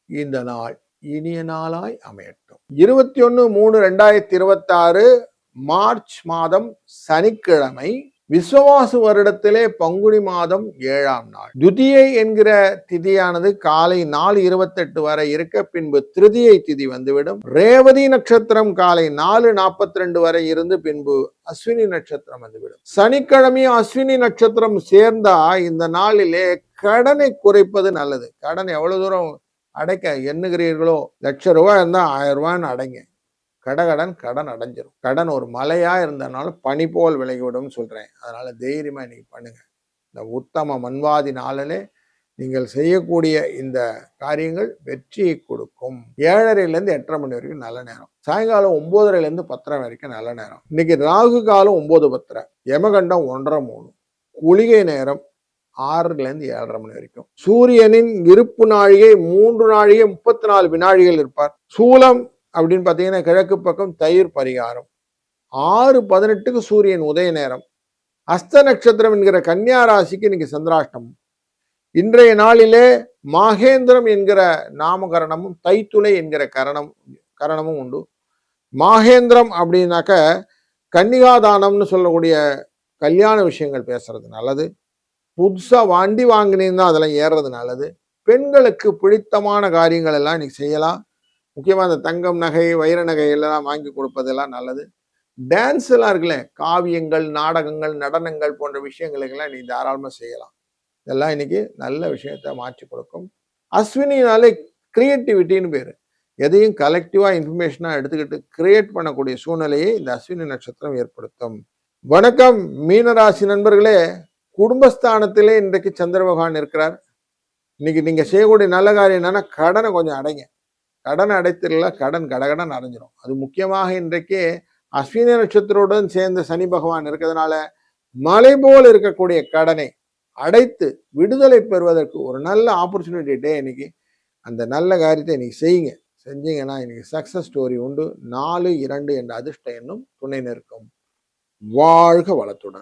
இந்த நாள் இனிய நாளாய் அமையட்டும். 21/3/2026 மார்ச் மாதம் சனிக்கிழமை, விஸ்வவாசு வருடத்திலே பங்குனி மாதம் 7ஆம் நாள். துதியை என்கிற திதியானது காலை 4:28 வரை இருக்க, பின்பு திருதியை திதி வந்துவிடும். ரேவதி நட்சத்திரம் காலை 4:42 வரை இருந்து பின்பு அஸ்வினி நட்சத்திரம் வந்துவிடும். சனிக்கிழமையும் அஸ்வினி நட்சத்திரம் சேர்ந்தா இந்த நாளிலே கடனை குறைப்பது நல்லது. கடன் எவ்வளவு தூரம் அடைக்க எண்ணுகிறீர்களோ, ₹1,00,000 இருந்தா ₹1000 அடைங்க. கடன் அடைஞ்சிடும். கடன் ஒரு மலையா இருந்தனாலும் பனி போல் விலகிவிடும் சொல்றேன். அதனால தைரியமா இன்னைக்கு பண்ணுங்க. இந்த உத்தம மன்வாதி நாளிலே நீங்கள் செய்யக்கூடிய இந்த காரியங்கள் வெற்றியை கொடுக்கும். 7:30 8:30 மணி வரைக்கும் நல்ல நேரம். சாயங்காலம் 9:30 10:00 வரைக்கும் நல்ல நேரம். இன்னைக்கு ராகு காலம் 9:10, யமகண்டம் 1:30, குளிகை நேரம் 6:00 7:30 மணி வரைக்கும். சூரியனின் இருப்பு நாழிகை 3 நாழிகை 34 வினாடிகள் இருப்பார். சூலம் அப்படின்னு பார்த்தீங்கன்னா கிழக்கு பக்கம் தயிர் பரிகாரம். 6:18 சூரியன் உதய நேரம். அஸ்த நட்சத்திரம் என்கிற கன்னியா ராசிக்கு இன்னைக்கு சந்திராஷ்டமம். இன்றைய நாளிலே மாகேந்திரம் என்கிற நாமகரணமும் தைத்துளை என்கிற கரணமும் உண்டு. மாகேந்திரம் அப்படின்னாக்க கன்னிகாதானம்னு சொல்லக்கூடிய கல்யாண விஷயங்கள் பேசுறது நல்லது. புதுசா வண்டி வாங்கினீங்கன்னா அதெல்லாம் ஏறுறது நல்லது. பெண்களுக்கு பிடித்தமான காரியங்கள் எல்லாம் இன்னைக்கு செய்யலாம். முக்கியமா இந்த தங்கம் நகை வைர நகை எல்லாம் வாங்கி கொடுப்பதெல்லாம் நல்லது. டான்ஸ் எல்லாம் இருக்குல்ல, காவியங்கள் நாடகங்கள் நடனங்கள் போன்ற விஷயங்களுக்கெல்லாம் இன்னைக்கு தாராளமா செய்யலாம். இதெல்லாம் இன்னைக்கு நல்ல விஷயத்த மாற்றி கொடுக்கும். அஸ்வினினாலே கிரியேட்டிவிட்டின்னு பேரு. எதையும் கலெக்டிவா இன்ஃபர்மேஷனா எடுத்துக்கிட்டு கிரியேட் பண்ணக்கூடிய சூழ்நிலையை இந்த அஸ்வினி நட்சத்திரம் ஏற்படுத்தும். வணக்கம் மீனராசி நண்பர்களே. குடும்பஸ்தானத்திலே இன்றைக்கு சந்திர பகவான் இருக்கிறார். இன்னைக்கு நீங்க செய்யக்கூடிய நல்ல காரியம் என்னன்னா, கடனை கொஞ்சம் அடைங்க. கடன் அடைத்திடல, கடன் கடகடன் அடைஞ்சிடும். அது முக்கியமாக இன்றைக்கு அஸ்வினி நட்சத்திரத்துடன் சேர்ந்த சனி பகவான் இருக்கிறதுனால மலை போல் இருக்கக்கூடிய கடனை அடைத்து விடுதலை பெறுவதற்கு ஒரு நல்ல ஆப்பர்ச்சுனிட்டி டே இன்னைக்கு. அந்த நல்ல காரியத்தை இன்னைக்கு செய்யுங்க. செஞ்சீங்கன்னா இன்னைக்கு சக்சஸ் ஸ்டோரி உண்டு. 4, 2 என்ற அதிர்ஷ்ட எண்ணும் துணை நிற்கும். வாழ்க வளத்துடன்.